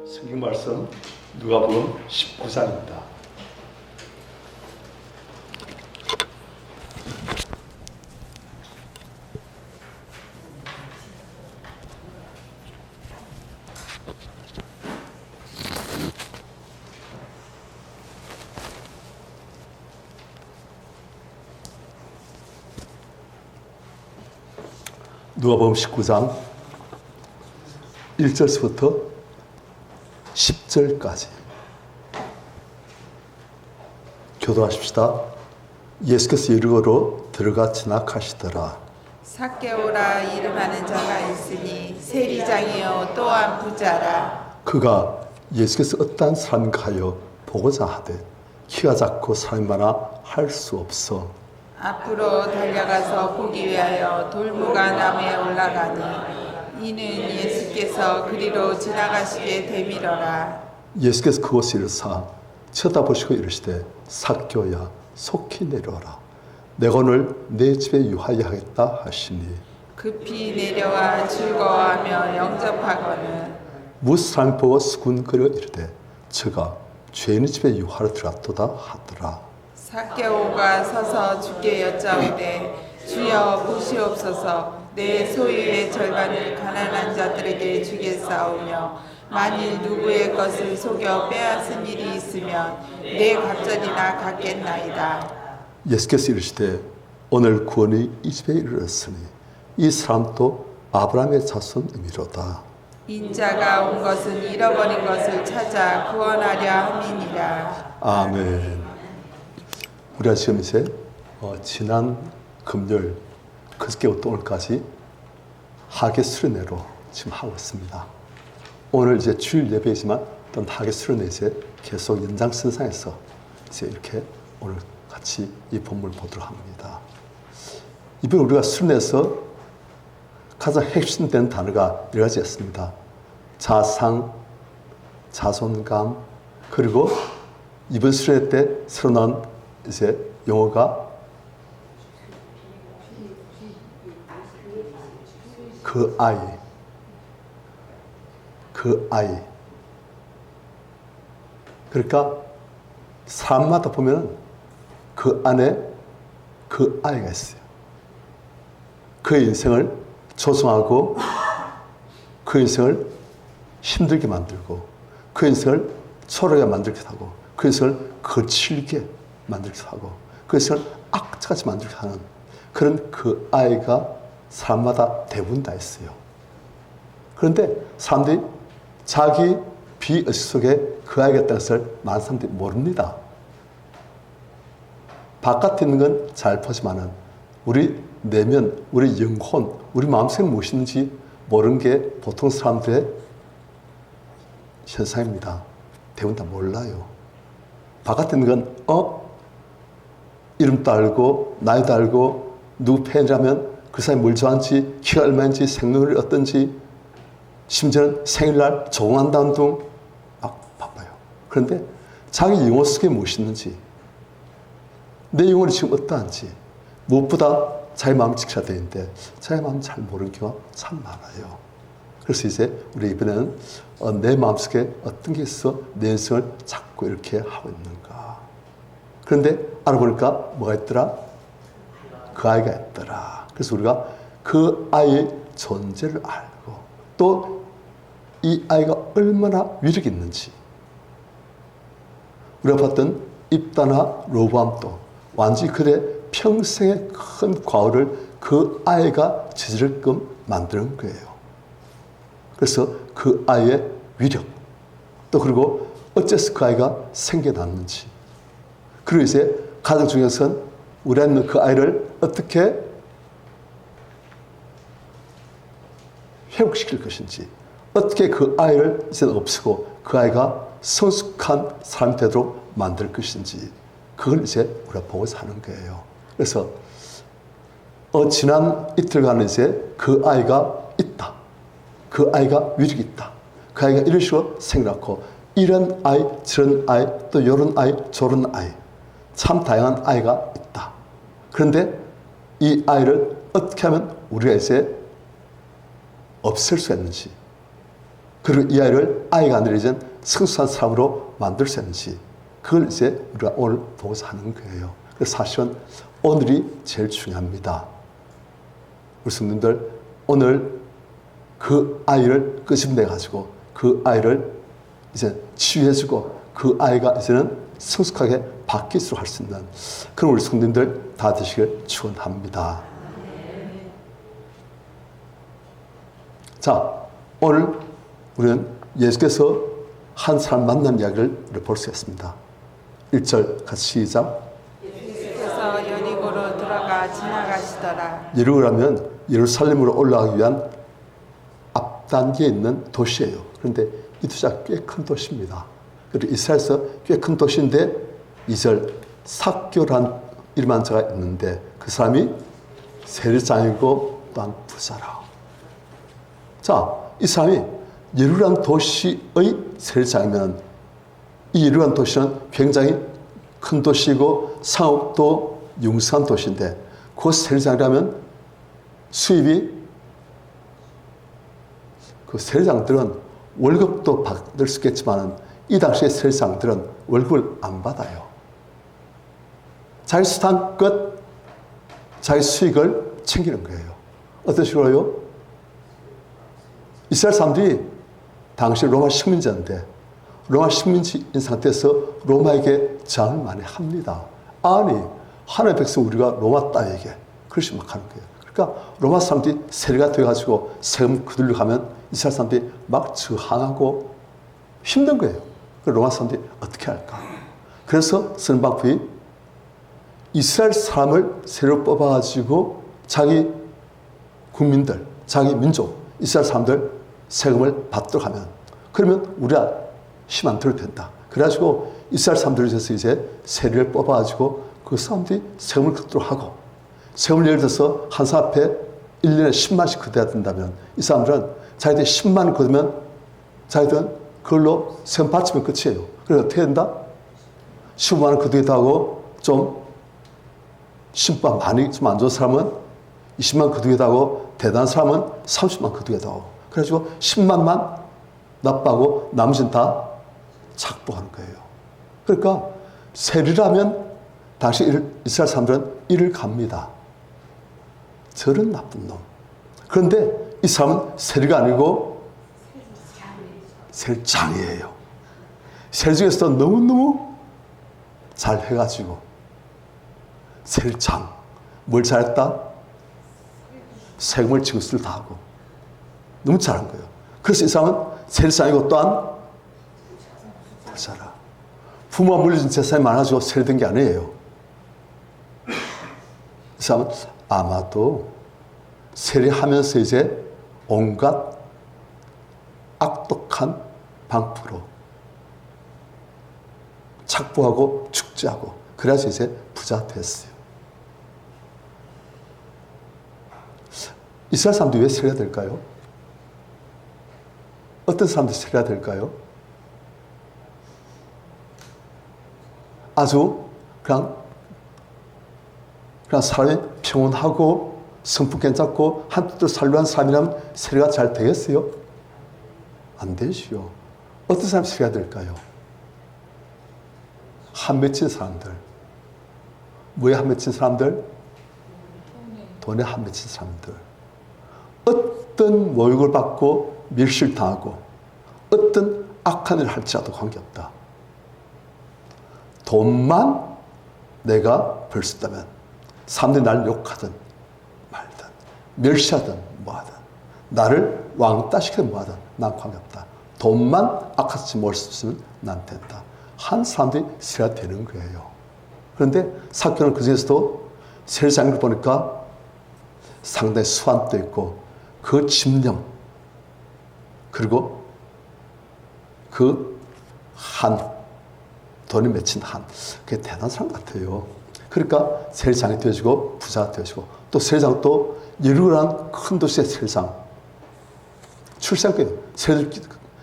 성경 말씀 누가복음 19장입니다. 누가복음 19장 1절부터 10절까지 교도하십시다. 예수께서 여리고로 들어가 지나가시더라. 삭개오라 이름하는 자가 있으니 세리장이요 또한 부자라. 그가 예수께서 어떠한 사람인가 하여 보고자 하되 키가 작고 사람이 많아 할 수 없어 앞으로 달려가서 보기 위하여 돌무가 나무에 올라가니 이는 예수께서 그리로 지나가시게 되밀어라. 예수께서 그곳에 이르사 쳐다보시고 이르시되 삭개오야 속히 내려오라. 내가 오늘 내 집에 유하여 하겠다 하시니 급히 내려와 즐거워하며 영접하거늘 무슨 사람이 보고 수군거려 이르되 저가 죄인의 집에 유하러 들어갔도다 하더라. 삭개오가 서서 주께 여짜오되 주여 보시옵소서. 내 소유의 절반을 가난한 자들에게 주겠사오며 만일 누구의 것을 속여 빼앗은 일이 있으면 내 갑절이나 갚겠나이다. 예수께서 이르시되 오늘 구원이 이 집에 이르렀으니 이 사람도 아브라함의 자손이미로다. 인자가 온 것은 잃어버린 것을 찾아 구원하려 함이니라. 아멘. 우리가 지금 이제 지난 금요일 그저께부터 오늘까지 하계 수련회로 지금 하고 있습니다. 오늘 이제 주일 예배이지만 또 하계 수련회 이제 계속 연장선상에서 이제 이렇게 오늘 같이 이 본문을 보도록 합니다. 이번 우리가 수련회에서 가장 핵심된 단어가 여러 가지였습니다. 자상, 자존감, 그리고 이번 수련회 때 새로 나온 이제 용어가 그 아이. 그러니까 사람마다 보면 그 안에 그 아이가 있어요. 그의 인생을 조성하고 그 인생을 힘들게 만들고 그 인생을 초라하게 만들기도 하고 그 인생을 거칠게 만들기도 하고 그 인생을 악착같이 만들기도 하는 그런 그 아이가 사람마다 대부분 다 있어요. 그런데 사람들이 자기 비의식 속에 그 아이가 있다는 것을 많은 사람들이 모릅니다. 바깥에 있는 건 잘 보지만은 우리 내면, 우리 영혼, 우리 마음속에 무엇이 있는지 모르는 게 보통 사람들의 현상입니다. 대부분 다 몰라요. 바깥에 있는 건 이름도 알고 나이도 알고 누구 팬이라면 그 사람이 뭘 좋아하는지 키가 얼마인지 생년월일이 어떤지 심지어는 생일날 조공한다는 등 바빠요. 그런데 자기 영혼 속에 무엇이 있는지 내 영혼이 지금 어떠한지 무엇보다 자기 마음을 지켜야 되는데 자기 마음 잘 모르는 경우가 참 많아요. 그래서 이제 우리 이번에는 내 마음속에 어떤 게 있어 내 인생을 자꾸 이렇게 하고 있는가. 그런데 알아보니까 뭐가 있더라? 그 아이가 있더라. 그래서 우리가 그 아이의 존재를 알고 또 이 아이가 얼마나 위력이 있는지 우리가 봤던 입다나 로보암도 완전히 그의 평생의 큰 과오를 그 아이가 저지르게끔 만드는 거예요. 그래서 그 아이의 위력 또 그리고 어째서 그 아이가 생겨났는지 그리고 이제 가장 중요한 것은 우리는 그 아이를 어떻게 회복시킬 것인지 어떻게 그 아이를 이제 없애고 그 아이가 성숙한 사람이 되도록 만들 것인지 그걸 이제 우리가 보고서 하는 거예요. 그래서 지난 이틀간 이제 그 아이가 있다. 그 아이가 위력이 있다. 그 아이가 이런 식으로 생각하고 이런 아이, 저런 아이, 또 이런 아이, 저런 아이 참 다양한 아이가 있다. 그런데 이 아이를 어떻게 하면 우리가 이제 없앨 수 있는지 그리고 이 아이를 아이가 아니라 이제 성숙한 사람으로 만들 수 있는지 그걸 이제 우리가 오늘 보고서 하는 거예요. 그래서 사실은 오늘이 제일 중요합니다. 우리 성도님들 오늘 그 아이를 끄집내가지고 그 아이를 이제 치유해주고 그 아이가 이제는 성숙하게 바뀌도록 할 수 있는 그런 우리 성도님들 다 되시길 축원합니다. 자, 오늘 우리는 예수께서 한 사람 만난 이야기를 볼 수 있습니다. 1절 같이 시작. 예수께서 여리고로 들어가 지나가시더라. 예루살렘은 예루살렘으로 올라가기 위한 앞단계에 있는 도시예요. 그런데 이 도시가 꽤 큰 도시입니다. 그리고 이스라엘에서 꽤 큰 도시인데 2절 삭교란 이름한 자가 있는데 그 사람이 세리장이고 또한 부자라. 자, 이 사람이 예루살렘 도시의 세리장이면 이 예루살렘 도시는 굉장히 큰 도시고 상업도 융성한 도시인데 그 세리장이라면 수입이 그 세리장들은 월급도 받을 수 있겠지만 이 당시에 세리장들은 월급을 안 받아요. 자기 수단껏 자기 수익을 챙기는 거예요. 어떤 식으로요? 이스라엘 사람들이 당시 로마 식민지인데 로마 식민지인 상태에서 로마에게 저항을 많이 합니다. 아니 하나님의 백성 우리가 로마 땅에게 그렇게 막 하는 거예요. 그러니까 로마 사람들이 세리가 되어가지고 세금 거둘려 가면 이스라엘 사람들이 막 저항하고 힘든 거예요. 로마 사람들이 어떻게 할까? 그래서 쓰는 방법이 이스라엘 사람을 세리로 뽑아가지고 자기 국민들, 자기 민족, 이스라엘 사람들 세금을 받도록 하면 그러면 우리가 힘 안 들어도 된다. 그래가지고 이스라엘 사람들을 위해서 이제 세리를 뽑아가지고 그 사람들이 세금을 걷도록 하고 세금을 예를 들어서 한 사람 앞에 1년에 10만씩 거둬야 된다면 이 사람들은 자기들 10만 거두면 자기들은 그걸로 세금 받치면 끝이에요. 그래서 어떻게 된다? 15만 원 거두기도 하고 좀 신부가 많이 좀 안 좋은 사람은 20만 거두기도 하고 대단한 사람은 30만 거두기도 하고 그래가지고 10만만 납부하고 나머지는 다 착보하는 거예요. 그러니까 세리라면 당시 이스라엘 사람들은 이를 갑니다. 저런 나쁜 놈. 그런데 이 사람은 세리가 아니고 세리장이에요. 세리 중에서도 너무너무 잘 해가지고 세리장. 뭘 잘했다? 세금을 지급을 다 하고 너무 잘한 거예요. 그래서 이 사람은 세리장이고 또한 부자라. 부모가 물려준 재산이 많아지고 세리된 게 아니에요. 이 사람은 아마도 세리하면서 이제 온갖 악독한 방법으로 착보하고 축제하고 그래서 이제 부자 됐어요. 이스라엘 사람들이 왜 세리가 될까요? 어떤 사람들이 세리가 될까요? 아주 그냥 사람이 평온하고 성품 괜찮고 한뜻으로 살려고 하는 사람이라면 세리가 잘 되겠어요? 안 되지요. 어떤 사람이 세리가 될까요? 한 맺힌 사람들. 뭐에 한 맺힌 사람들? 돈에 한 맺힌 사람들. 어떤 모욕을 받고 멸실당하고 어떤 악한 일을 할지라도 관계없다. 돈만 내가 벌 수 있다면 사람들이 나를 욕하든 말든 멸시하든 뭐하든 나를 왕따시키든 뭐하든 난 관계없다. 돈만 악하지 못할 수 있으면 난 된다. 한 사람들이 세리가 되는 거예요. 그런데 사교는 그 중에서도 세리장을 보니까 상당히 수완도 있고 그 집념 그리고 그 돈이 맺힌 그게 대단한 사람 같아요. 그러니까 세리장이 되어지고 부자가 되어지고 또 세리장 또 예루살렘 큰 도시의 세리장 출세하게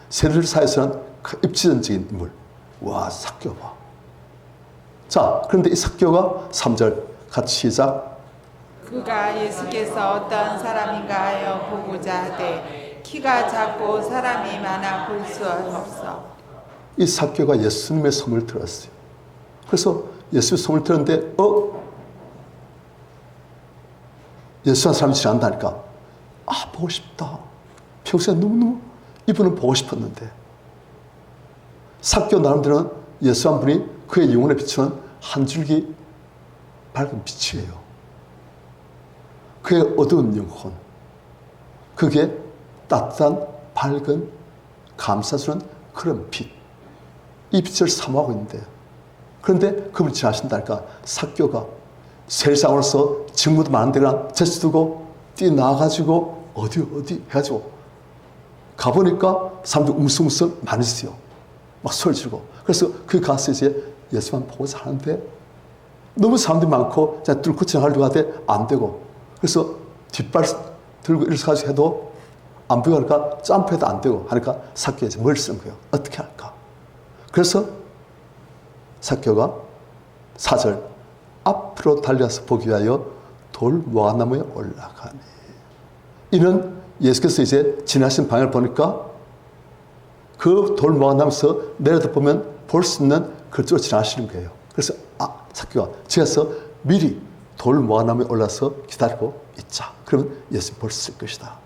세리들 사이에서는 입지전적인 인물. 와, 삭교 봐. 자, 그런데 이 삭교가 3절 같이 시작. 그가 예수께서 어떤 사람인가 하여 보고자 하되 키가 작고 사람이 많아 볼 수 없어. 이 삭개오가 예수님의 소문을 들었어요. 그래서 예수의 소문을 들었는데 예수 한 사람이 지나간다니까 보고 싶다. 평소에 너무너무 이분은 보고 싶었는데 삭개오 나름대로는 예수 한 분이 그의 영혼에 비추는 한 줄기 밝은 빛이에요. 그의 어두운 영혼, 그게 따뜻한 밝은 감싸주는 그런 빛, 이 빛을 사모하고 있는데, 그런데 그분이 지나신다니까 삭개오가 세상으로서 직무도 많은 데가 제쳐두고 뛰어나가지고 어디 해가지고 가보니까 사람들이 웅성웅성 많이 있어요. 막 소리 지르고. 그래서 그 가서 이제 예수만 보고자 하는데 너무 사람들이 많고 뚫고 지나가려고 하는데 안 되고, 그래서 뒷발 들고 일어서가지고 해도 안 보이고 하니까 점프해도 안 되고 하니까 삭개오가 이제 뭘 쓰는 거예요. 어떻게 할까? 그래서 삭개오가 4절 앞으로 달려서 보기 위하여 돌 모아나무에 올라가니. 이는 예수께서 이제 지나신 방향을 보니까 그 돌 모아나무에서 내려다 보면 볼 수 있는 그쪽으로 지나시는 거예요. 그래서 삭개오가 지어서 미리 돌 모아나무에 올라서 기다리고 있자. 그러면 예수님 볼 수 있을 것이다.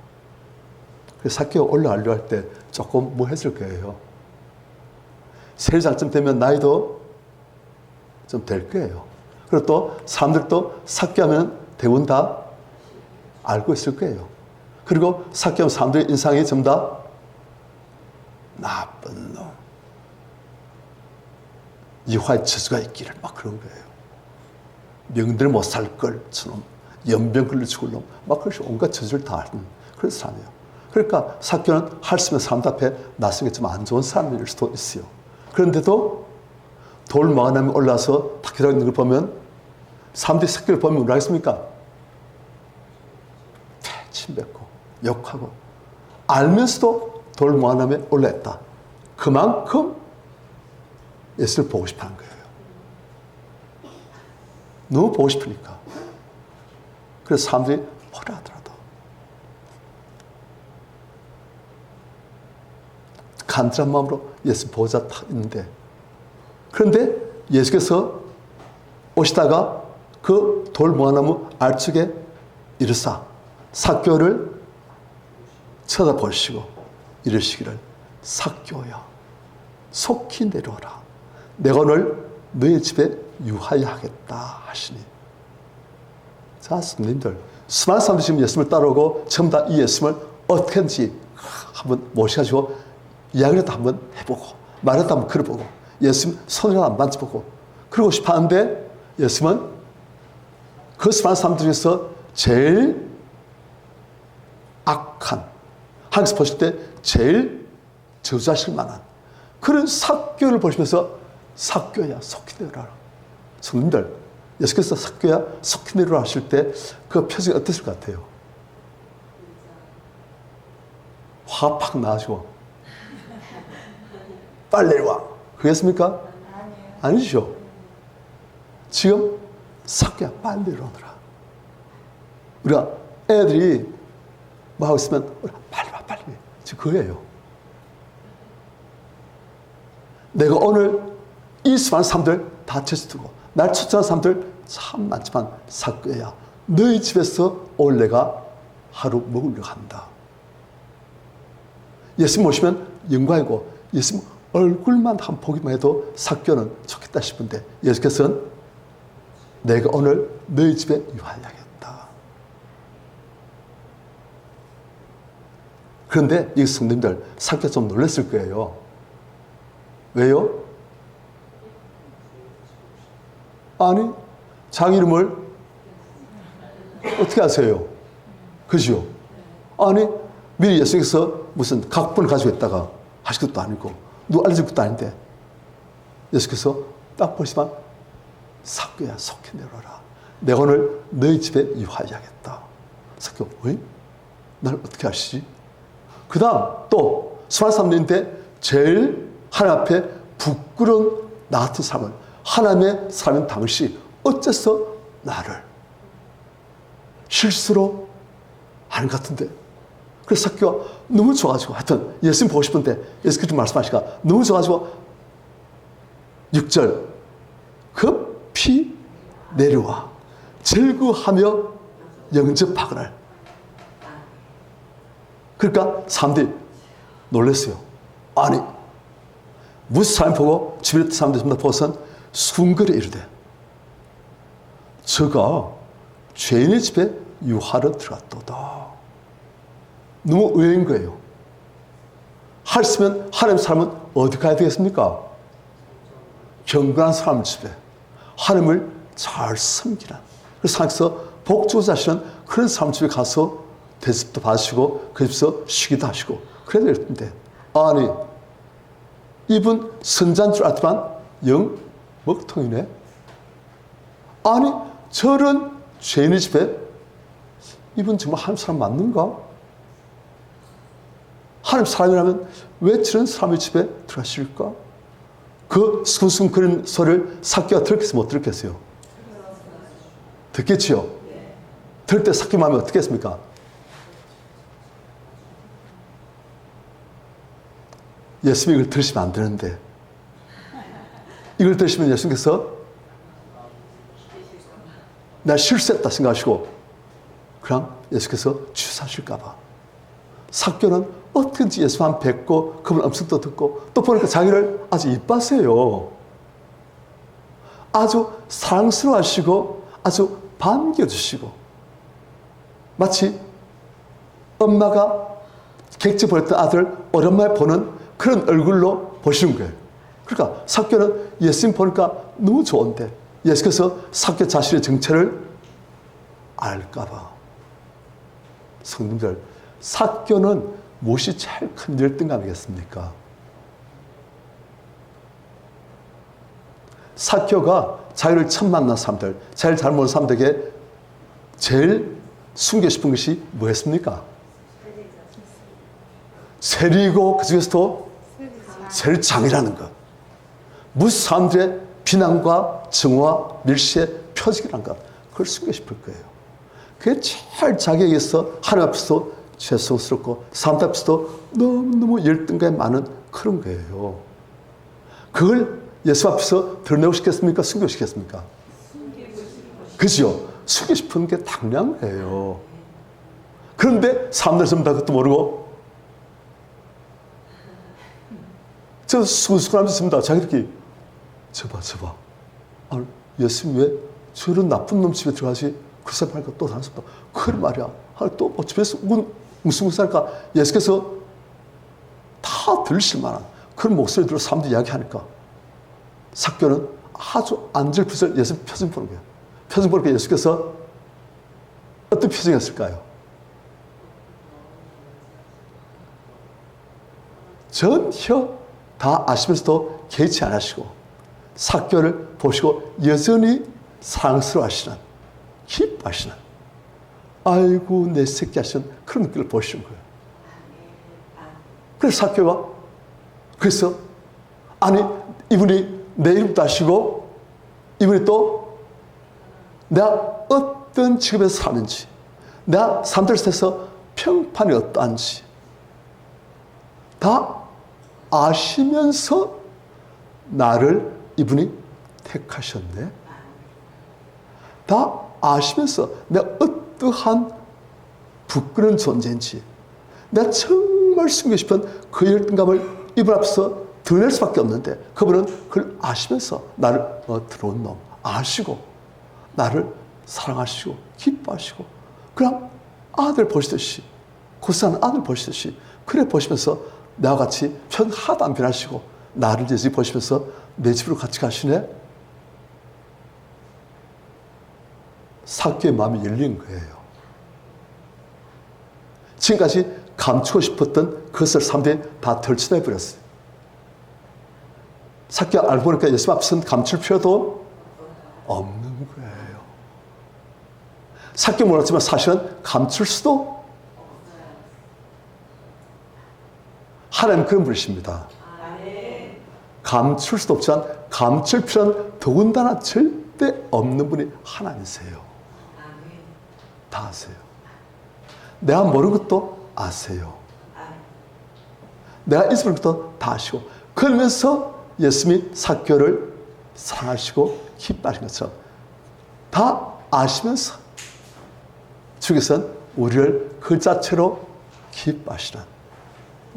그래서 삭개오가 올라가려고 할 때 조금 뭐 했을 거예요. 3살쯤 되면 나이도 좀 될 거예요. 그리고 또 사람들도 삭개오하면 대부분 다 알고 있을 거예요. 그리고 삭개오하면 사람들의 인상이 전부 다 나쁜 놈, 이화의 저주가 있기를 막 그런 거예요. 명들 못 살 걸 저놈, 연병 걸려 죽을 놈, 막 그렇게 온갖 저주를 다 하는 그런 사람이에요. 그러니까 삭개오는 할 수 있는 사람들 앞에 나서기 좀 안 좋은 사람일 수도 있어요. 그런데도 돌 모아나무에 올라서 탁 기다리고 있는 걸 보면 사람들이 삭개오를 보면 뭐라 하겠습니까? 침뱉고 욕하고 알면서도 돌 모아나무에 올라있다. 그만큼 예수를 보고 싶어하는 거예요. 너무 보고 싶으니까. 그래서 사람들이 뭐라 하더라도 간절한 마음으로 예수 보자 탁 있는데, 그런데 예수께서 오시다가 그 돌 모아나무 아래쪽에 이르사 삭개오를 쳐다보시고 이르시기를 삭개오야 속히 내려오라. 내가 오늘 너희 집에 유하여 하겠다 하시니. 자, 성도님들, 수많은 사람들이 지금 예수님을 따라오고 전부 다 이 예수님을 어떻게든지 한번 모셔가지고 이야기라도 한번 해보고 말이라도 한번 걸어보고 예수님 손이라도 한번 만져보고 그러고 싶어 하는데, 예수님은 그 수많은 사람들 중에서 제일 악한, 하나님께서 보실 때 제일 저주하실 만한 그런 삭개오를 보시면서 삭개오야 속히 내려라. 성도님들, 예수께서 삭개오야 속히 내려라 하실 때 그 표정이 어땠을 것 같아요? 화가 팍 나가지고 빨리 내려와 그랬습니까? 아니죠. 지금 삭개오야 빨리 내려오너라. 우리가 애들이 뭐 하고 있으면 빨리 와 빨리. 지금 그거예요. 내가 오늘 이 수많은 사람들 다 제쳐두고 날 초청한 사람들 참 많지만 삭개오야 너희 집에서 오늘 내가 하루 먹으려고 한다. 예수님 오시면 영광이고 예수님 얼굴만 한 보기만 해도 삭개오는 좋겠다 싶은데, 예수께서는 내가 오늘 너희 집에 유하여야겠다. 그런데 이 성도님들 삭개오 좀 놀랐을 거예요. 왜요? 아니, 자기 이름을 어떻게 아세요? 그죠? 아니, 미리 예수님께서 무슨 각본을 가지고 있다가 하실 것도 아니고 누구 알려줄 것도 아닌데 예수께서 딱 보시면 삭개오야 속히 내려라. 내가 오늘 너희 집에 유하여야겠다. 삭개오, 어이? 날 어떻게 아시지? 그 다음 또 수많은 사람들인데 제일 하나님 앞에 부끄러운 나 같은 사람을, 하나님의 사람인 당시 어째서 나를 실수로 하는 것 같은데, 그래서 사개가 너무 좋아가지고 하여튼 예수님 보고 싶은데 예수께서 말씀하시니까 너무 좋아가지고 6절 급히 내려와 절구하며 영접하거늘. 그러니까 사람들이 놀랐어요. 아니 무슨 사람 보고 집에 있던 사람들 전부 다 보고선 순결에 이르되 저가 죄인의 집에 유하러 들어갔도다. 너무 의외인 거예요. 하였으면 하나님 사람은 어디 가야 되겠습니까? 경건한 사람 집에 하나님을 잘 섬기는, 그래서 하나님께서 복주자시는 그런 사람 집에 가서 대접도 받으시고 그 집에서 쉬기도 하시고 그래야 되는데, 아니 이분 선자인 줄 알지만 영 먹통이네. 아니 저런 죄인의 집에 이분 정말 하나님 사람 맞는가? 하나님 사람이라면 왜 저런 사람의 집에 들어가실까? 그 수근수근 그런 소리를 삭개가 들었겠어요? 못 들었겠어요? 듣겠지요? 들을 때 삭개 마음이 어떻겠습니까? 예수님이 이걸 들으시면 안 되는데, 이걸 들으시면 예수님께서 나 실수했다 생각하시고 그냥 예수께서 취사하실까봐 삭개는 어떻게든지 예수 한 뵙고 그분 음성도 듣고 또 보니까 자기를 아주 이뻐하세요. 아주 사랑스러워하시고 아주 반겨주시고 마치 엄마가 객지 보냈던 아들 오랜만에 보는 그런 얼굴로 보시는 거예요. 그러니까 삭개는 예수님 보니까 너무 좋은데 예수께서 삭개 자신의 정체를 알까봐. 성도님들, 삭개는 무엇이 제일 큰 열등감이겠습니까? 삭개가 자기를 처음 만난 사람들, 자기를 잘 모르는 사람들에게 제일 숨기고 싶은 것이 뭐였습니까? 세리고 그 중에서도 제일 장이라는 것. 무슨 사람들의 비난과 정오와 밀시의 표적이라는 것. 그걸 숨기고 싶을 거예요. 그게 제일 자기에게서 하나님 앞에서 죄송스럽고 사람 앞에서도 너무너무 열등감이 많은 그런 거예요. 그걸 예수 앞에서 드러내고 싶겠습니까? 숨기고 싶겠습니까? 그죠? 숨기고 싶은 게 당연한 거예요. 그런데 사람들 전부 다 그것도 모르고 저 수근수근하면서 있습니다. 자기들끼리 저봐 아니, 예수님 왜 저런 나쁜 놈 집에 들어가지? 그 사람 하니까 또 다른 사람 그래 말이야. 또 뭐 집에서 웅숭웅숭하니까 예수께서 다 들으실 만한 그런 목소리 들어 사람들이 이야기하니까 삭개는 아주 안절부절 예수님 표정 보는 거예요. 표정 보니까 예수께서 어떤 표정이었을까요? 전혀 다 아시면서도 개의치 안 하시고 삭개를 보시고 여전히 사랑스러워 하시는, 기뻐하시는, 아이고 내 새끼 하시는 그런 느낌을 보시는 거예요. 그래서 삭개가 그래서 아니 이분이 내 이름도 아시고 이분이 또 내가 어떤 직업에서 사는지 내가 사람들 사이에서 평판이 어떠한지 다 아시면서 나를 이분이 택하셨네. 다 아시면서 내가 어떠한 부끄러운 존재인지 내가 정말 숨기고 싶은 그 열등감을 이분 앞에서 드러낼 수밖에 없는데 그분은 그걸 아시면서 나를 들어온 놈 아시고 나를 사랑하시고 기뻐하시고 그냥 아들 보시듯이 고사하는 아들 보시듯이 그래 보시면서 나와 같이 편 하나도 안 변하시고 나를 이제 보시면서 내 집으로 같이 가시네. 삭개의 마음이 열린 거예요. 지금까지 감추고 싶었던 그것을 사람들이 다 덜쳐내 버렸어요. 삭개가 알고 보니까 예수 앞에서는 감출 필요도 없는 거예요. 삭개 몰랐지만 사실은 감출 수도 하나님 그런 분이십니다. 감출 수도 없지만 감출 필요는 더군다나 절대 없는 분이 하나님이세요. 다 아세요. 내가 모르는 것도 아세요. 내가 있을 것도 다 아시고, 그러면서 예수님이 삭개오를 사랑하시고 기뻐하신 것처럼 다 아시면서 주께서는 우리를 그 자체로 기뻐하시는,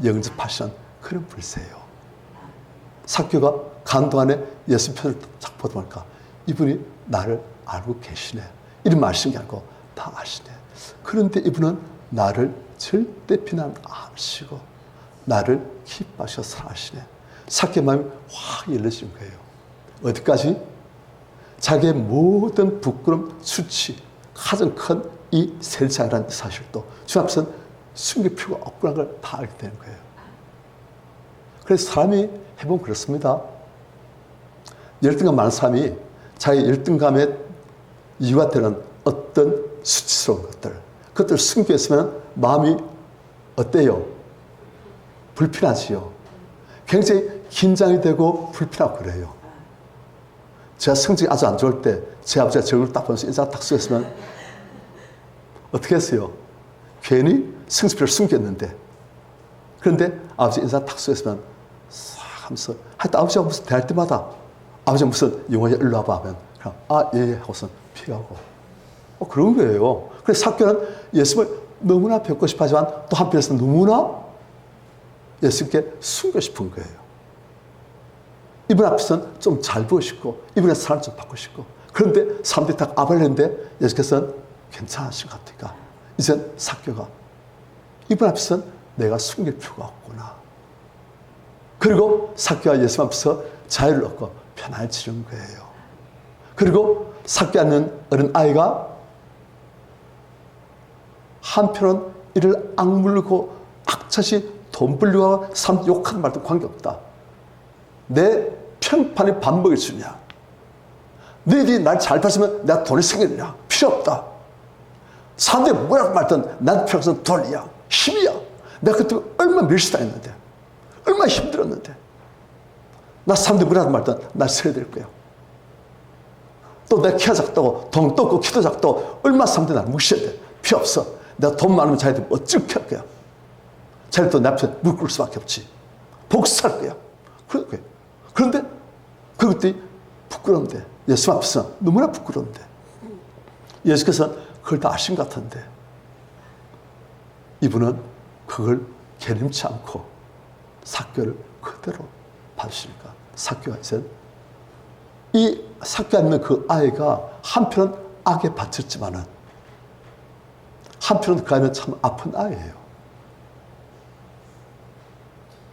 영접하시는 그런 분이세요. 삭개오가 가는 동안에 예수 편을 쫙 보다 보니까 이분이 나를 알고 계시네, 이런 말씀이 아니고 다 아시네. 그런데 이분은 나를 절대 비난 안 하시고 나를 기뻐하셔서 사랑하시네. 삭개오 마음이 확 열려진 거예요. 어디까지? 자기의 모든 부끄럼, 수치, 가장 큰 이 세상이라는 사실도 주 앞에서는 숨길 필요가 없구나 걸 다 알게 되는 거예요. 그래서 사람이 해보면 그렇습니다. 열등감 많은 사람이 자기 열등감의 이유가 되는 어떤 수치스러운 그것들을 숨겨 있으면 마음이 어때요? 불편하지요. 굉장히 긴장이 되고 불편하고 그래요. 제가 성적이 아주 안 좋을 때 제 아버지가 제 얼굴 딱 보면서 인사가 딱 쓰였으면 어떻게 했어요? 괜히 성적표를 숨겼는데, 그런데 아버지 인사가 딱 쓰였으면 싹 하면서, 하여튼 아버지가 무슨 대할 때마다 아버지가 무슨 영화에 일로 와봐 하면 그냥 아, 예, 하고서 피하고 그런 거예요. 그래서 삭개오는 예수님을 너무나 뵙고 싶어 하지만 또 한편에서 너무나 예수님께 숨고 싶은 거예요. 이분 앞에서는 좀 잘 보고 싶고 이분의 사랑을 좀 받고 싶고, 그런데 사람들이 다 아발했는데 예수께서는 괜찮으신 것 같으니까 이젠 삭개오가 이분 앞에서는 내가 숨길 필요가 없구나. 그리고 삭개오가 예수 앞에서 자유를 얻고 편안해지는 거예요. 그리고 삭개오 않는 어린 아이가 한편은 이를 악물고 악착이 돈 벌려고 사람 욕하는 말도 관계없다. 내 평판에 밥 먹일 수 있냐? 너희들이 날 잘 봤으면 내가 돈이 생기느냐? 필요 없다. 사람들이 뭐라고 말든 나한테 필요한 것은 돈이야, 힘이야. 내가 그때 얼마나 밀수당했는데, 얼마나 힘들었는데. 나 사람들이 뭐라고 말든 날 세야 될 거야. 또 내 키가 작다고 돈도 없고 키도 작다고 얼마나 사람들이 날 무시해야 돼. 필요 없어. 내가 돈 많으면 자기들 어떻게 할 거야. 자기들 내 앞에 무릎 꿇을 수밖에 없지. 복수할 거야. 그런데 그것들이 부끄러운데, 예수 앞에서 너무나 부끄러운데 예수께서는 그걸 다 아신 것 같은데 이분은 그걸 개념치 않고 삭개오를 그대로 받으시니까 삭개오가 이제 이 삭개오 있는 그 아이가 한편은 악에 바쳤지만은 한편은 그 아이는 참 아픈 아이예요.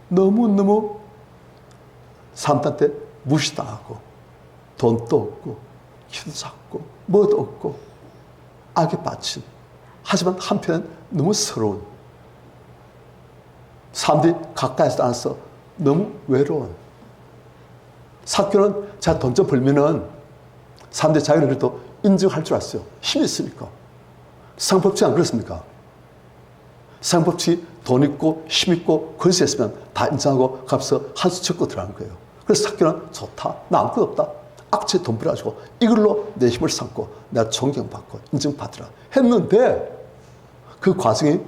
너무너무 사람들한테 무시당하고 돈도 없고 키도 작고 뭐도 없고 악에 빠진, 하지만 한편은 너무 서러운, 사람들이 가까이서 안아서 너무 외로운. 삭개오는 자기 돈 좀 벌면은 사람들이 자기를 그래도 인정할 줄 알았어요. 힘이 있으니까. 상법칙 안 그렇습니까? 상법칙 돈 있고 힘 있고 권세 있으면 다 인정하고 값서 한수 쳤고 들어가는 거예요. 그래서 삭개오는 좋다, 나 아무것도 없다, 악취에 돈 벌어가지고 이걸로 내 힘을 삼고 내가 존경받고 인정받으라 했는데 그 과정이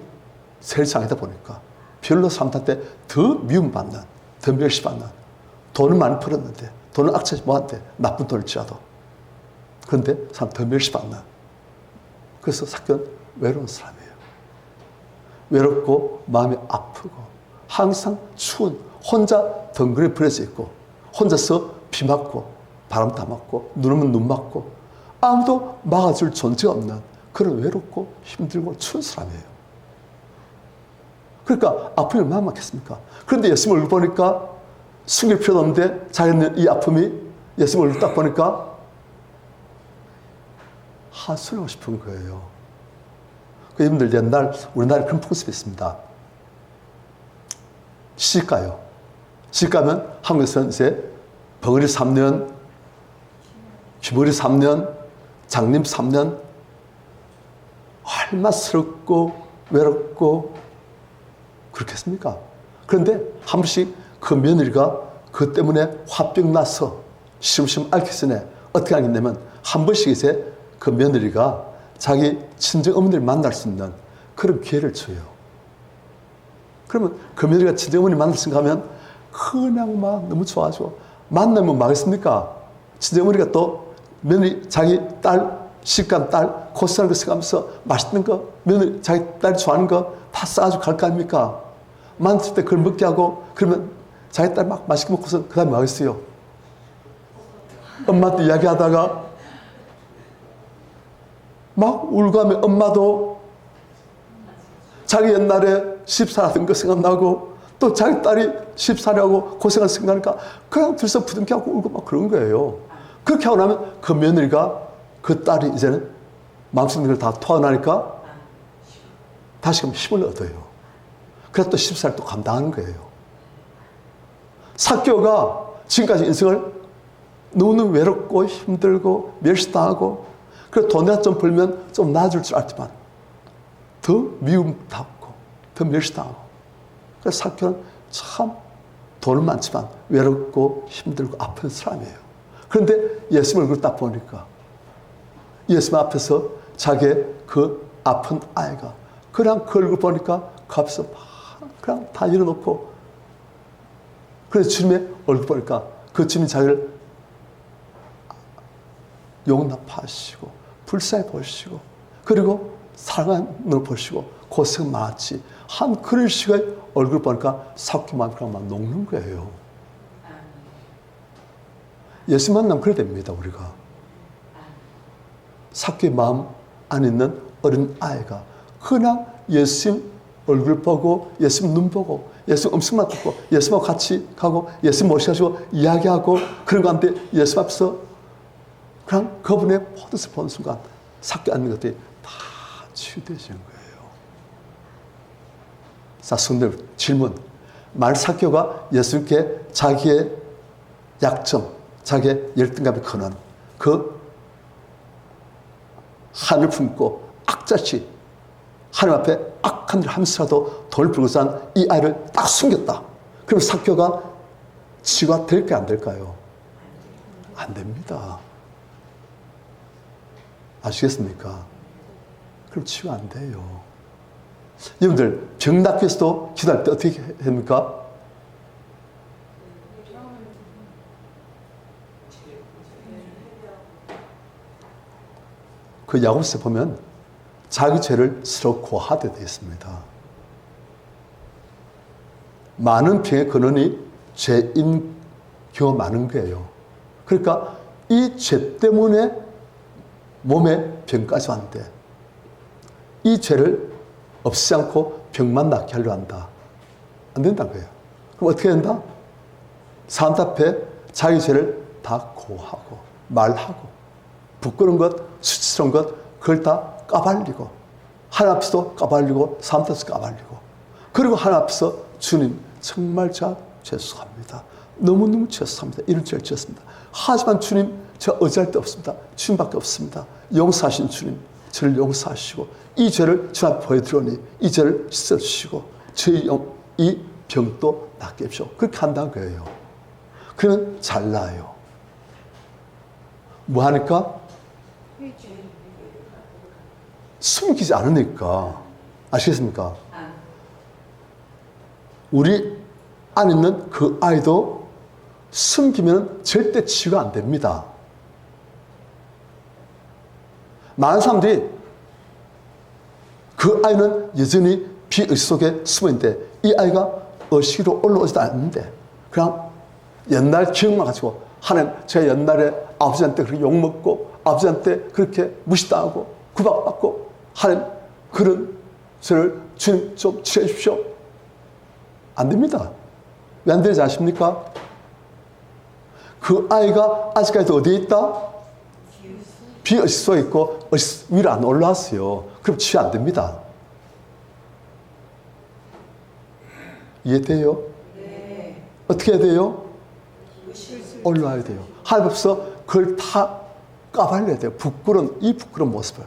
세상이다 보니까 별로 사람들한테 더 미움받는, 더 멸시받는, 돈을 많이 벌었는데 돈을 악취하지 뭐한테 나쁜 돈을 지어도 그런데 사람 더 멸시받는. 그래서 삭개오는 외로운 사람이에요. 외롭고 마음이 아프고 항상 추운, 혼자 덩그러니 버려져 있고 혼자서 비 맞고 바람 다 맞고 눈 오면 눈 맞고 아무도 막아줄 존재가 없는 그런 외롭고 힘들고 추운 사람이에요. 그러니까 아픔이 얼마나 많겠습니까? 그런데 예수님 얼굴 보니까 숨길 필요도 없는데 자기는 이 아픔이 예수님 얼굴 딱 보니까 하소연하고 싶은 거예요. 그 여러분들 옛날 우리나라에 그런 풍습이 있습니다. 시집가요. 시집가면 한국에서는 이제 벙어리 3년, 귀머리 3년, 장님 3년, 얼마나 서럽고 외롭고 그렇겠습니까? 그런데 한 번씩 그 며느리가 그 때문에 화병 나서 시름시름 앓기 전에 어떻게 하겠냐면 한 번씩 이제 그 며느리가 자기 친정 어머니를 만날 수 있는 그런 기회를 줘요. 그러면 그 며느리가 친정어머니 만날 생각 하면 그냥 막 너무 좋아하죠. 만나면 뭐 하겠습니까? 친정어머니가 또 며느리 자기 딸, 시집간 딸 고생하는 거 생각하면서 맛있는 거, 며느리 자기 딸이 좋아하는 거 다 싸가지고 갈 거 아닙니까? 만났을 때 그걸 먹게 하고 그러면 자기 딸 막 맛있게 먹고서 그 다음에 뭐 하겠어요? 엄마한테 이야기하다가 막 울고 하면 엄마도 자기 옛날에 시집살았던 거 생각나고 또 자기 딸이 시집살이하고 고생을 생각하니까 그냥 들서 부둥켜하고 울고 막 그런 거예요. 그렇게 하고 나면 그 며느리가 그 딸이 이제는 마음속에 걸 다 토해나니까 다시금 힘을 얻어요. 그래서 또 시집살 또 감당하는 거예요. 사개오가 지금까지 인생을 너무너무 외롭고 힘들고 멸시당하고 그래서 돈이나 좀 벌면 좀 나아질 줄 알지만 더 미움받고 더 멸시당하고 그래서 사개오는 참 돈은 많지만 외롭고 힘들고 아픈 사람이에요. 그런데 예수님 얼굴 딱 보니까 예수님 앞에서 자기의 그 아픈 아이가 그냥 그 얼굴 보니까 그 앞에서 그냥 다 일어놓고 그래서 주님의 얼굴 보니까 그 주님 자기를 용납하시고 불쌍히 보시고 그리고 사랑하는 걸 보시고 고생 많았지 한 그런 식의 얼굴 보니까 사케오 마음이 그냥 막 녹는 거예요. 예수 만나면 그래야 됩니다. 우리가 사케오의 마음 안에 있는 어린 아이가 그냥 예수님 얼굴 보고 예수님 눈 보고 예수님 음성만 듣고 예수님하고 같이 가고 예수님 모셔가지고 이야기하고 그런 가운데 예수님 앞에서 그냥 그분의 모든 것을 보는 순간 사케오 앉는 것들이 다 치유되시는 거예요. 자, 성도들 질문. 만약 사케오가 예수님께 자기의 약점, 자기의 열등감의 근원, 그 한을 품고 악자치 하나님 앞에 악한 일을 하면서라도 돈을 벌고서 한 이 아이를 딱 숨겼다. 그럼 사케오가 치유가 될까요? 안 될까요? 안 됩니다. 아시겠습니까? 그럼 치유가 안 돼요. 여러분들 병 낫기 위해서도 기도할 때 어떻게 합니까? 그 야고보서에 보면 자기 죄를 스스로 고하되 되어 있습니다. 많은 병의 근원이 죄인 경우가 많은 거예요. 그러니까 이 죄 때문에 몸에 병까지 왔는데 이 죄를 없애지 않고 병만 낫게 하려 한다. 안 된다는 거예요. 그럼 어떻게 된다? 사람 앞에 자기 죄를 다 고하고 말하고 부끄러운 것, 수치스러운 것 그걸 다 까발리고 하나님 앞에서도 까발리고 사람 앞에서 까발리고 그리고 하나님 앞에서 주님 정말 제가 죄송합니다. 너무너무 죄송합니다. 이런 죄를 지었습니다. 하지만 주님 제가 의지할 데 없습니다. 주님밖에 없습니다. 용서하신 주님 저를 용서하시고 이 죄를 주님 앞에 보여드리니 이 죄를 씻어주시고 저희 이 병도 낫게 해주시오. 그렇게 한다는 거예요. 그러면 잘 나아요. 뭐 하니까? 숨기지 않으니까. 아시겠습니까? 우리 안에 있는 그 아이도 숨기면 절대 치유가 안 됩니다. 많은 사람들이 그 아이는 여전히 비의식 속에 숨어있는데 이 아이가 의식으로 올라오지도 않는데 그냥 옛날 기억만 가지고 하나님 제가 옛날에 아버지한테 그렇게 욕먹고 아버지한테 그렇게 무시당하고 구박받고 하나님 그런 저를 주님 좀 치료해 주십시오. 안 됩니다. 왜 안 되는지 아십니까? 그 아이가 아직까지도 어디에 있다? 비의식 속에 있고 의식 위로 안 올라왔어요. 그럼 치유 안 됩니다. 이해돼요? 네. 어떻게 해야 돼요? 올라와야 돼요. 하나님 앞에서 그걸 다 까발려야 돼요. 이 부끄러운 모습을.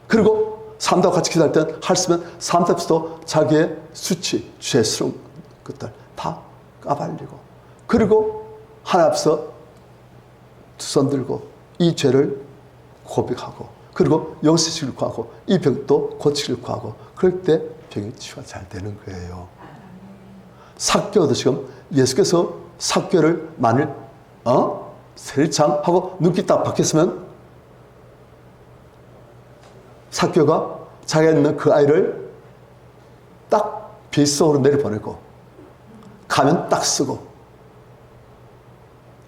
그리고 사람들과 같이 기도할 때는 할 수 있으면 사람들 앞에서도 자기의 수치, 죄스러운 것들 다 까발리고 그리고 하나님 앞에서 두 손 들고 이 죄를 고백하고 그리고 용서시키를 구하고 이 병도 고치기를 구하고 그럴 때 병이 치유가 잘 되는 거예요. 삭개오도 지금 예수께서 삭개오를 만일 세리창 하고 눈길 딱 바뀌었으면 삭개오가 자기가 있는 그 아이를 딱 빗속으로 내려보내고 가면 딱 쓰고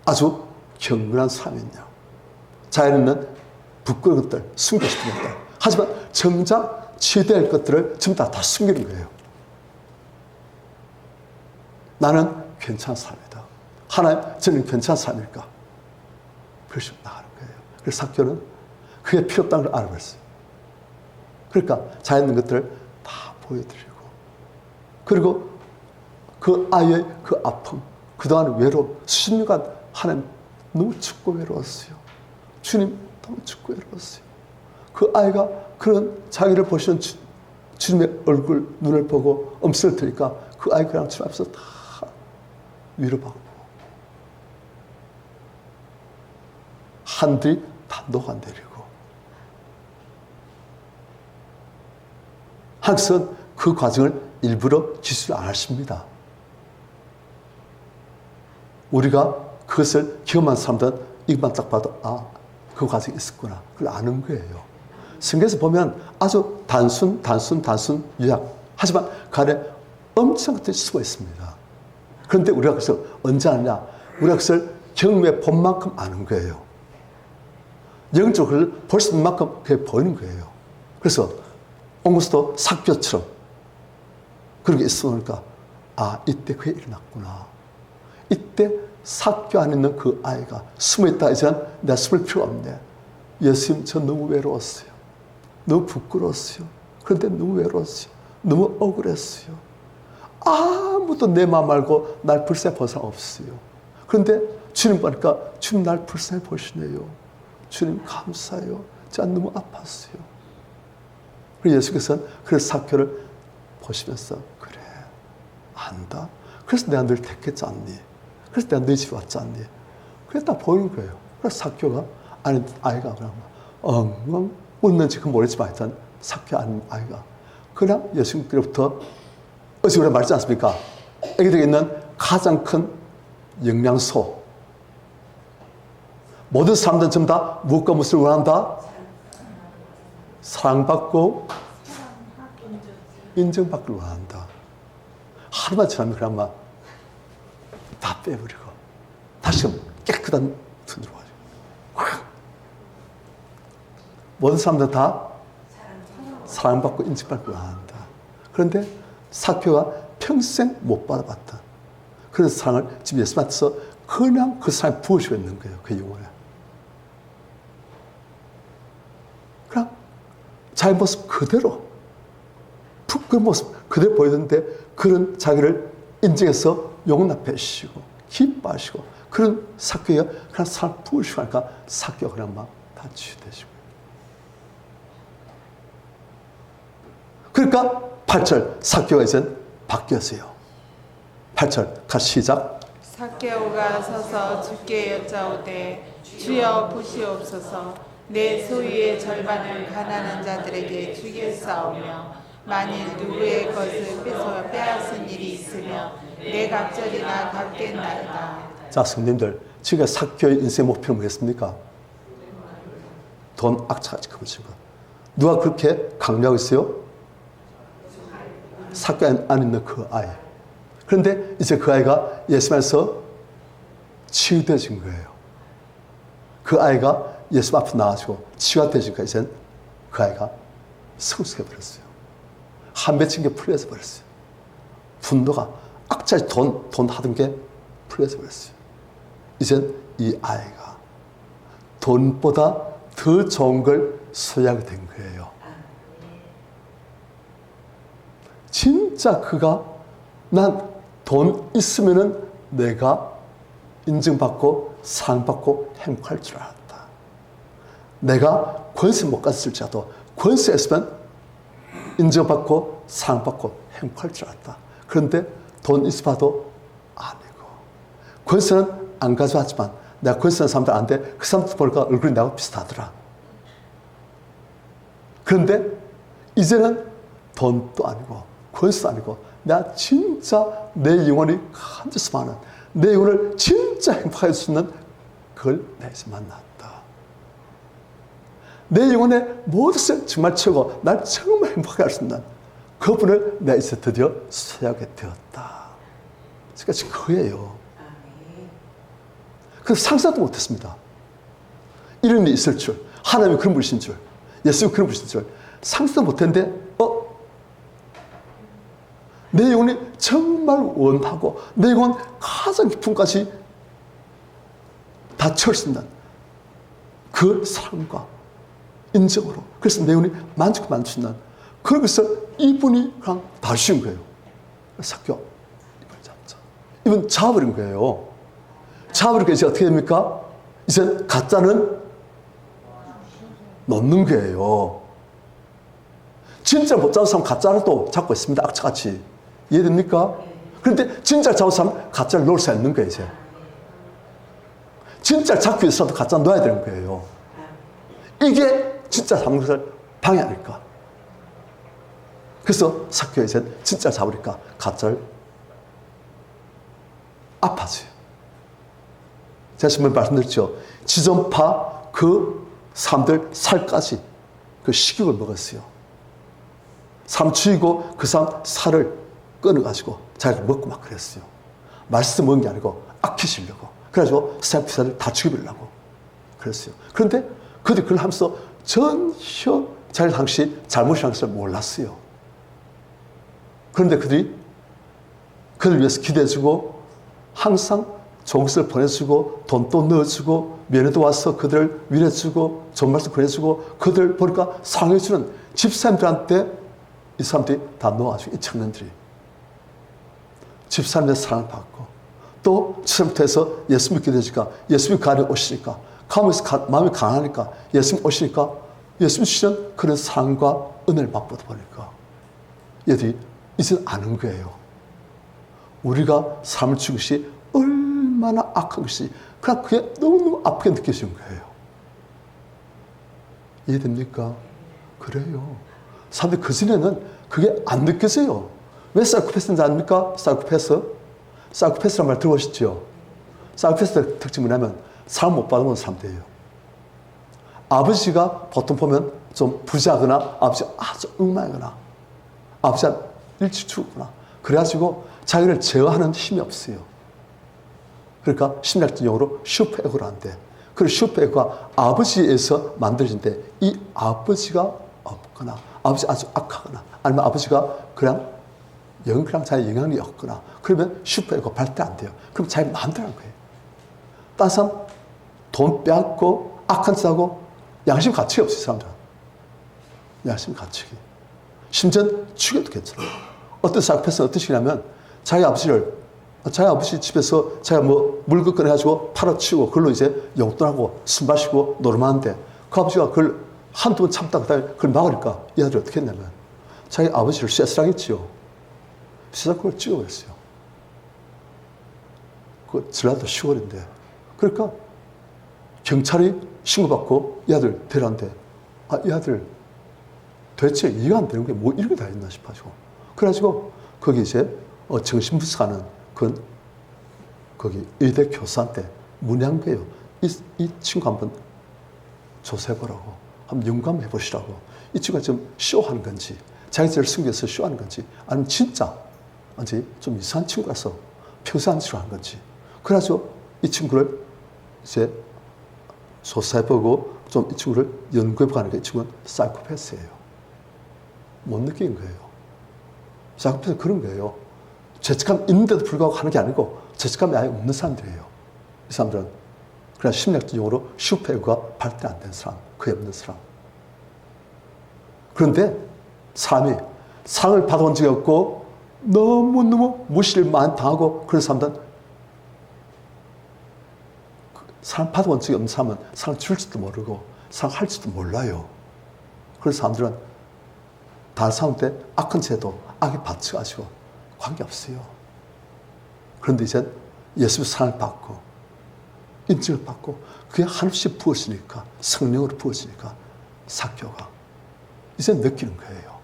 아주 경건한 사람이냐. 자기는 있는 부끄러운 것들, 숨기고 싶은 것들. 하지만 정작 치유될 것들을 전부 다 숨기는 거예요. 나는 괜찮은 사람이다. 하나님, 저는 괜찮은 사람일까? 그것이 나가는 거예요. 그래서 삭개오는 그게 필요 없다는 걸 알아버렸어요. 그러니까 자기 있는 것들을 다 보여드리고 그리고 그 아이의 그 아픔, 그동안 외로움, 수십 년간 하나님 너무 춥고 외로웠어요. 주님 너무 춥고 외로웠어요. 그 아이가 그런 자기를 보시는 주님의 얼굴, 눈을 보고 음성을 들으니까 그 아이가 그냥 주님 앞에서 다 위로받고 한들이 다 녹아내리고 하나님은 그 과정을 일부러 기술 안 하십니다. 우리가 그것을 경험한 사람들은 이것만 딱 봐도 그 과정이 있었구나. 그걸 아는 거예요. 성경에서 보면 아주 단순 요약. 하지만 그 안에 엄청난 것들이 숨어 있습니다. 그런데 우리가 그것을 언제 아느냐? 우리가 그것을 경험해 본 만큼 아는 거예요. 영적으로 볼 수 있는 만큼 그게 보이는 거예요. 그래서 옹구스도 삭개오처럼 그렇게 있으니까 이때 그게 일어났구나. 이때 삭개 안에 있는 그 아이가 숨어있다. 이제는 내가 숨을 필요가 없네. 예수님, 저 너무 외로웠어요. 너무 부끄러웠어요. 그런데 너무 외로웠어요. 너무 억울했어요. 아무도 내 마음 알고 날 불쌍히 본 사람 없어요. 그런데 주님 보니까 주님 날 불쌍히 보시네요. 주님 감사해요. 제가 너무 아팠어요. 그래서 예수께서는 그래서 삭개오를 보시면서 그래 안다. 그래서 내가 늘 택했지 않니? 그래서 내가 너희 집에 왔지 않니? 그게 딱 보이는 거예요. 그래서 삭개오가 아이가 그냥 엉엉 웃는지 그 모르지만 일단 삭개오 아는 아이가 그냥 예수님께로부터 어제 우리가 말했지 않습니까? 애기들에게 있는 가장 큰 영양소. 모든 사람들은 전부 다 무엇과 무엇을 원한다? 사랑받고 인정받기를 원한다. 하루만 지나면 그냥 막 다 빼버리고 다시금 깨끗한 눈으로 가지고 모든 사람들은 다 사랑받고 인정받기를 원한다. 그런데 삭개오가 평생 못 받아봤다. 그런 사랑을 지금 예수님께서 그냥 그 사랑에 부어주고 있는 거예요. 그 영혼에. 그냥 자기 모습 그대로 그 모습 그대로 보이는데 그런 자기를 인정해서 영혼 앞에 쉬고 기뻐하시고 그런 삭개오가 그냥 사랑 부어주고 하니까 삭개오가 그냥 막 다 치유되시고 그러니까 8절 삭개오가 이제 바뀌었어요. 8절 같이 시작. 삭개오가 서서 주께 여짜오되 주여 보시옵소서 내 소유의 절반을 가난한 자들에게 주겠사오며 만일 누구의 것을 빼앗은 일이 있으면 내 갑절이나 갚겠나이다. 자, 성님들 지금 삭개오의 인생 목표는 뭐였습니까? 돈 악착같이 커버친 것. 누가 그렇게 강요하고 있어요? 삭개오 안에 있는 그 아이. 그런데 이제 그 아이가 예수님에서 치유되어진 거예요. 그 아이가 예수 앞에 나와가지고 치유가 되니까 이제 그 아이가 성숙해버렸어요. 한 맺힌 게 풀려져 버렸어요. 분노가 악자의 돈 하던 게 풀려져 버렸어요. 이제 이 아이가 돈보다 더 좋은 걸 소유하게 된 거예요. 진짜 그가 난 돈 있으면은 내가 인정받고 사랑받고 행복할 줄 알았다. 내가 권세 못 갔을지라도 권세 있으면 인정받고 사랑받고 행복할 줄 알았다. 그런데 돈 있어봐도 아니고 권세는 안 가져왔지만 내가 권세는 사람들 안 돼. 그 사람들 보니까 얼굴이 나하고 비슷하더라. 그런데 이제는 돈도 아니고 권수도 아니고 내가 진짜 내 영혼이 간절히 많은 내 영혼을 진짜 행복하게 할 수 있는 그걸 내에서 만났다. 내 영혼의 모든 것을 정말 채우고 날 정말 행복하게 할 수 있는 그분을 내에서 드디어 소유하게 되었다. 그러니까 지금 그거예요. 그래서 상상도 못했습니다. 이런 일이 있을 줄, 하나님이 그런 분이신 줄, 예수님이 그런 분이신 줄 상상도 못했는데 내 영혼이 정말 원하고 내 영혼 가장 깊은까지 다 채울 수 있는 그 사랑과 인정으로 그래서 내 영혼이 만족할 수 있는 그래서 이분이 그냥 다루신 거예요. 사교 이분 잡자. 이분 잡아버린 거예요. 잡아버리니까 이제 어떻게 됩니까? 이제 가짜는 놓는 거예요. 진짜 못 잡은 사람 가짜를 또 잡고 있습니다. 악착같이. 이해됩니까? 그런데 진짜 잡은 사람 가짜를 놓을 수 있는 거예요. 이제. 진짜 잡기 위해서도 가짜 놓아야 되는 거예요. 이게 진짜 잡는 것을 방해하니까. 그래서 사교가 이제 진짜 잡으니까 가짜를 아파져요. 제가 지금 말씀드렸죠. 지존파 그 사람들 살까지 그 식욕을 먹었어요. 사람 죽이고 그 사람 살을 끊어가지고 자기가 먹고 막 그랬어요. 말씀 먹은 게 아니고 아끼시려고. 그래가지고 세피사를 다 죽여버리려고 그랬어요. 그런데 그들이 그걸 하면서 전혀 자기 당시 잘못이라는 것을 몰랐어요. 그런데 그들을 위해서 기대해주고 항상 좋은 것을 보내주고 돈도 넣어주고 면회도 와서 그들을 위로해주고 좋은 말씀 보내주고 그들 보니까 상해주는 집사님들한테 이 사람들이 다 놓아주고 이 청년들이 집사님의 사랑을 받고 또 처음부터 예수 믿게 되니까 예수님 그 안에 오시니까 가면서 마음이 강하니까 예수님 오시니까 예수님 주시는 그런 사랑과 은혜를 맛보다 보니까 얘들이 이제 아는 거예요. 우리가 삶을 죽인 것이 얼마나 악한 것이 그냥 그게 너무너무 아프게 느껴지는 거예요. 이해됩니까? 그래요. 사람들이 그전에는 그게 안 느껴져요. 왜 사이코패스인지 아닙니까? 사이코패스란 말 들어보셨죠? 사이코패스의 특징이 뭐냐면 사람 못 받아보는 사람들이에요. 아버지가 보통 보면 좀 부자거나 아버지가 아주 엉망이거나 아버지가 일찍 죽거나 그래가지고 자기를 제어하는 힘이 없어요. 그러니까 심리학적 용어로 슈퍼에고를 한대. 그 슈퍼에고가 아버지에서 만들어진대. 이 아버지가 없거나 아버지 아주 악하거나 아니면 아버지가 그냥 자기 영향력이 없거나 그러면 슈퍼에고 발달 안 돼요. 그럼 자기 마음대로 하는 거예요. 딴 사람 돈 빼앗고 악한 짓 하고 양심 가치가 없어요. 사람들은. 양심 가치가. 심지어 죽여도 괜찮아요. 어떤 사이코패스는 어떤 식이냐면 자기 아버지 집에서 자기가 뭐 물건 꺼내가지고 팔아치우고 그걸로 이제 용돈하고 술 마시고 노름하는데 그 아버지가 그걸 한두 번 참다가 그걸 막으니까 이 아들이 어떻게 했냐면 자기 아버지를 쇠사랑했지요. 쇠사랑 그걸 찍어버렸어요. 그 전라도 시골인데 그러니까 경찰이 신고받고 이 아들 데려왔는데 이 아들 도대체 이해가 안 되는 게 뭐 이렇게 다 했나 싶어가지고 그래가지고 거기 이제 정신분석하는 거기 의대 교수한테 문의한 거예요. 이 친구 한번 조사해보라고 한번 연구한번 해보시라고. 이 친구가 지금 쇼하는 건지 자기 죄를 숨겨서 쇼하는 건지 아니면 진짜 완전히 좀 이상한 친구라서 평소 안 싫어하는 건지 그래가지고 이 친구를 이제 조사해보고 좀 이 친구를 연구해보고 하는 게 이 친구는 사이코패스예요. 못 느낀 거예요. 사이코패스는 그런 거예요. 죄책감 있는데도 불구하고 하는 게 아니고 죄책감이 아예 없는 사람들이에요. 이 사람들은 그냥 심리학적 용어로 슈퍼에고가 발달 안 된 사람, 그게 없는 사람. 그런데 사람이 상을 받아본 적이 없고 너무너무 무시를 많이 당하고 그런 사람들은 상 받아본 적이 없는 사람은 상 줄지도 모르고 상 할지도 몰라요. 그런 사람들은 다른 사람한테 악한 죄도 악에 받쳐가지고 관계없어요. 그런데 이제 예수의 사랑을 받고 인정을 받고 그게 한없이 부어지니까 성령으로 부어지니까 사교가 이제 느끼는 거예요.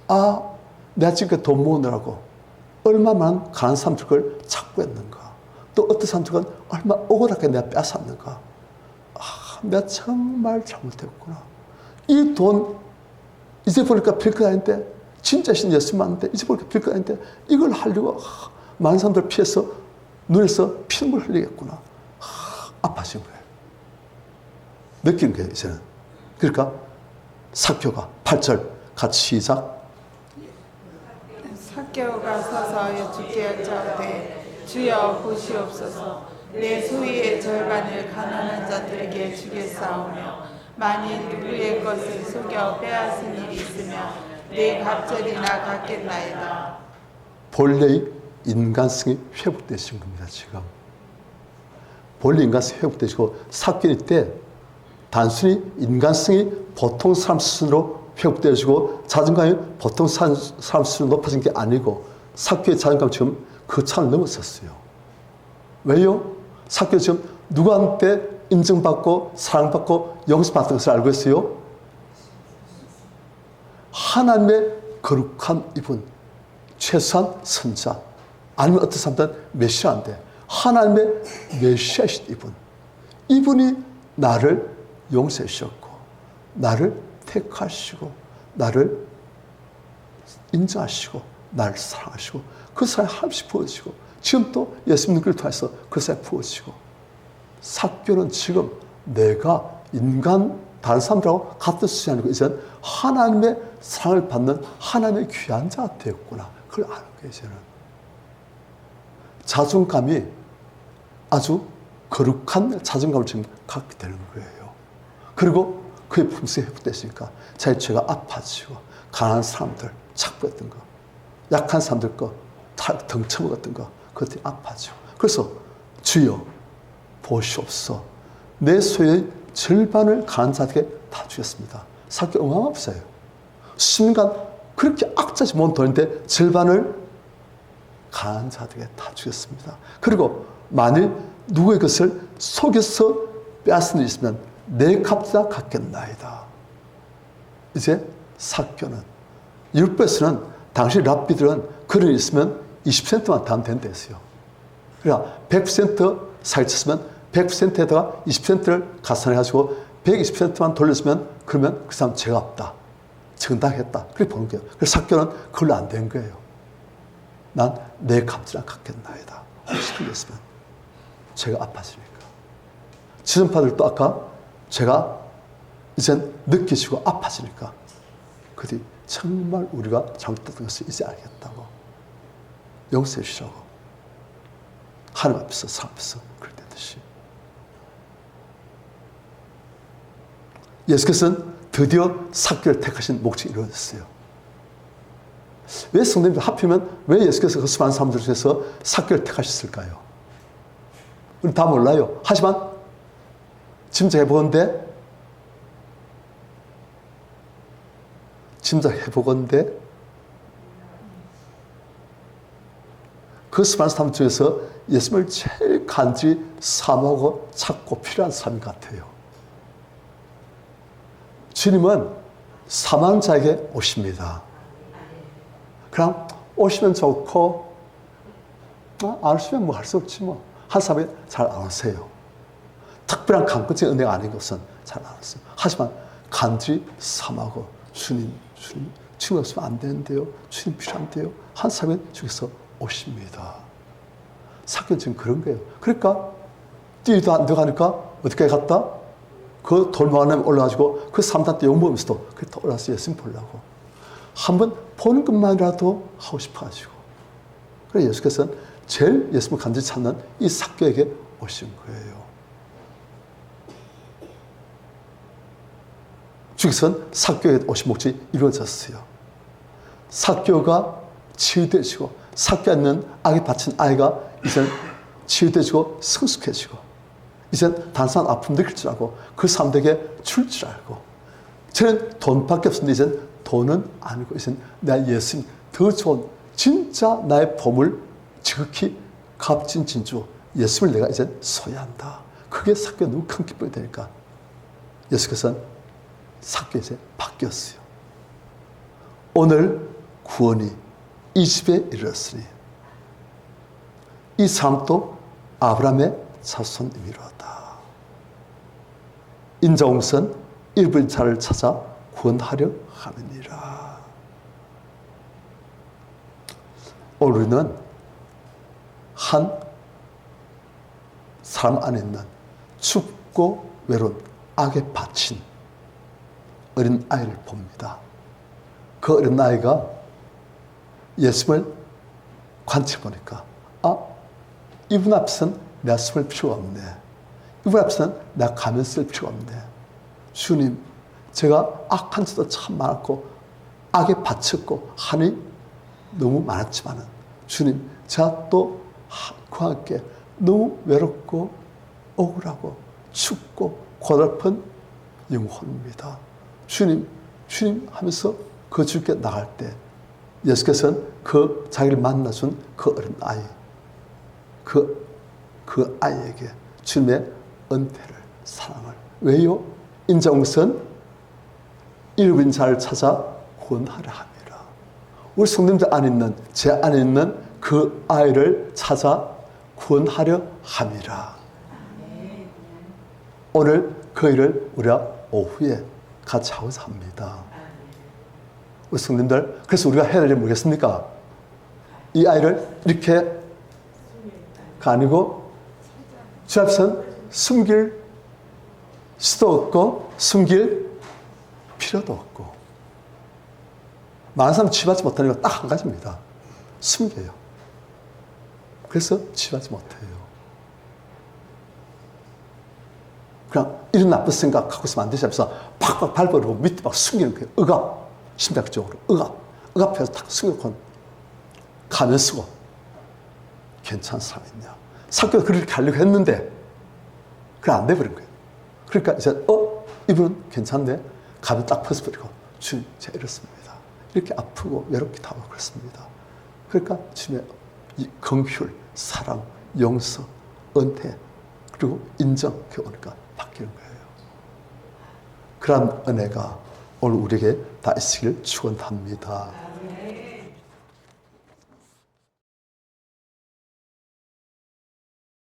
내가 지금까지 돈 모으느라고 얼마만 가난한 사람들 걸 착보했는가. 또 어떤 사람들은 얼마 억울하게 내가 뺏었는가. 내가 정말 잘못했구나. 이 돈 이제 보니까 별거 아닌데, 진짜 신 예수 맞는데 이제 보니까 별거 아닌데 이걸 하려고 많은 사람들 피해서 눈에서 피눈물 흘리겠구나. 아파진 거예요. 느끼는 거예요, 이제는. 그러니까 삭개오가 8절 같이 시작. 삭개오가 서서 주께 여짜오되 주여 보시옵소서. 내 소유의 절반을 가난한 자들에게 주겠사오며 만일 누구의 것을 속여 빼앗은 일이 있으면 내 갑절이나 갚겠나이다. 본래의 인간성이 회복되신 겁니다, 지금. 본래 인간성이 회복되시고 삭개일 때 단순히 인간성이 보통 사람 수준으로 회복되어지고 자존감이 보통 사람 수준으로 높아진 게 아니고 삭개의 자존감 지금 그 차를 넘어섰어요. 왜요? 삭개 지금 누구한테 인정받고 사랑받고 용서받는 것을 알고 있어요? 하나님의 거룩한 이분, 최소한 선자, 아니면 어떤 사람들은 메시아인데 하나님의 메시아이신 이분, 이분이 나를 용서해 주셨고 나를 택하시고 나를 인정하시고 나를 사랑하시고 그 사랑이 한없이 부어지고 지금 또 예수님 을 통해서 그 사랑이 부어지고 삭개오는 지금 내가 인간 다른 사람들하고 같은 수준이 아니고 이제는 하나님의 사랑을 받는 하나님의 귀한 자가 되었구나. 그걸 아는 거예요, 이제는. 자존감이 아주 거룩한 자존감을 지금 갖게 되는 거예요. 그리고 그의 품성이 회복됐으니까 자기 죄가 아파지고 가난한 사람들 착보했던 거, 약한 사람들 거 덩쳐먹었던 거 그것들이 아파지고 그래서 주여 보시옵소서. 내 소유의 절반을 가난한 자에게 다 주겠습니다. 삭개 어마어마했어요. 순간 그렇게 악자지 못한 돈인데 절반을 가난한 자에게 다 주겠습니다. 그리고 만일 누구의 것을 속여서 빼앗은 일이 있으면 내 값자 갚겠나이다. 이제 삭개는 율법에서는 당시 랍비들은 그런 일이 있으면 20%만 다 하면 된다 했어요. 그러니까 100% 사기쳤으면 100%에다가 20%를 가산해가지고 120%만 돌려주면 그러면 그 사람 죄가 없다. 정당했다. 그렇게 보는 거예요. 그래서 삭개는 그걸로 안 된 거예요. 난 내 값이랑 갚겠나이다. 혹시 그랬으면 죄가 아파지니까. 지존파들도 아까 죄가 이젠 느끼시고 아파지니까 그들이 정말 우리가 잘못했던 것을 이제 알겠다고 용서해 주시라고 하나님 앞에서 사람 앞에서 그랬듯이 예수께서는 드디어 삭개를 택하신 목적이 이루어졌어요. 왜 성도님들 하필이면 왜 예수께서 그 수많은 사람들 중에서 삭개를 택하셨을까요? 우리 다 몰라요. 하지만 짐작해보건대 그 수많은 사람 중에서 예수님을 제일 간절히 사모하고 찾고 필요한 사람 같아요. 주님은 사망 자에게 오십니다. 그냥 오시면 좋고 안 오시면 뭐 할 수 없지 뭐. 한 사람이 잘 안 오세요. 특별한 강권적인 은혜가 아닌 것은 잘 안 오세요. 하지만 간절히 사모하고 주님 없으면 안 되는데요. 주님 필요한데요. 한 사람이 주께서 오십니다. 삭개는 지금 그런 거예요. 그러니까 뛰도 안 들어가니까 어떻게 갔다? 그 돌망하면 올라가지고 그 3단 때 욕먹으면서도 그렇게 올라가서 예수님 보려고 한번 보는 것만이라도 하고 싶어가지고 그래서 예수께서는 제일 예수님을 간절히 찾는 이 삭개에게 오신 거예요. 주께서는 삭개에게 오신 목적이 이루어졌어요. 삭개가 치유되시고 삭개 있는 아기 바친 아이가 이제는 치유되시고 성숙해지고 이제는 단순한 아픔 느낄 줄 알고 그 사람들에게 줄 줄 알고 저는 돈밖에 없었는데 이제는 돈은 아니고 이제는 내 예수님 더 좋은 진짜 나의 보물 지극히 값진 진주 예수님을 내가 이제 소유한다. 그게 삭개가 너무 큰 기쁨이 되니까 예수께서는 삭개 이제 바뀌었어요. 오늘 구원이 이 집에 이르렀으니 이 사람도 아브라함의 자손이미로다. 인자홍선 잃어버린 자를 찾아 구원하려 함이니라. 오늘 우리는 한 사람 안에 있는 춥고 외로운 악에 바친 어린 아이를 봅니다. 그 어린 아이가 예수를 관찰해 보니까 이분 앞에서는 내가 숨을 필요가 없네. 이분 앞에서는 내가 가면 쓸 필요가 없네. 주님, 제가 악한 짓도 참 많았고 악에 바쳤고 한이 너무 많았지만은 주님, 제가 또 그와 함께 너무 외롭고 억울하고 춥고 고달픈 영혼입니다. 주님, 주님 하면서 그 주께 나갈 때 예수께서는 그 자기를 만나준 그 어린 아이, 그 아이에게 주님의 은혜를, 사랑을. 왜요? 인자홍선 잃어버린 자를 찾아 구원하려 함이라. 우리 성도님들 안에 있는, 제 안에 있는 그 아이를 찾아 구원하려 함이라. 오늘 그 일을 우리가 오후에 같이 하고자 합니다. 우리 성도님들, 그래서 우리가 해야 될 일이 뭐겠습니까? 이 아이를 이렇게 아니고 주 앞에서는 숨길 수도 없고 숨길 필요도 없고, 많은 사람 취하지 못하는 건 딱 한 가지입니다. 숨겨요. 그래서 취하지 못해요. 그냥 이런 나쁜 생각 갖고 있으면 안 되지 않면서 팍팍 밟아버리고 밑에 막 숨기는 거예요. 억압, 심리학적으로 억압해서 탁 숨겨놓고 가면 쓰고. 괜찮은 사람이 있냐? 사교가 그렇게 하려고 했는데 그게 안 돼버린 거예요. 그러니까 이제 이분은 괜찮네. 가면 딱 벗어버리고 주님, 제가 이렇습니다. 이렇게 아프고 외롭기도 하고 그렇습니다. 그러니까 주님의 이 긍휼, 사랑, 용서, 은혜, 그리고 인정, 그게 오니까 바뀌는 거예요. 그런 은혜가 오늘 우리에게 다 있으길 축원합니다.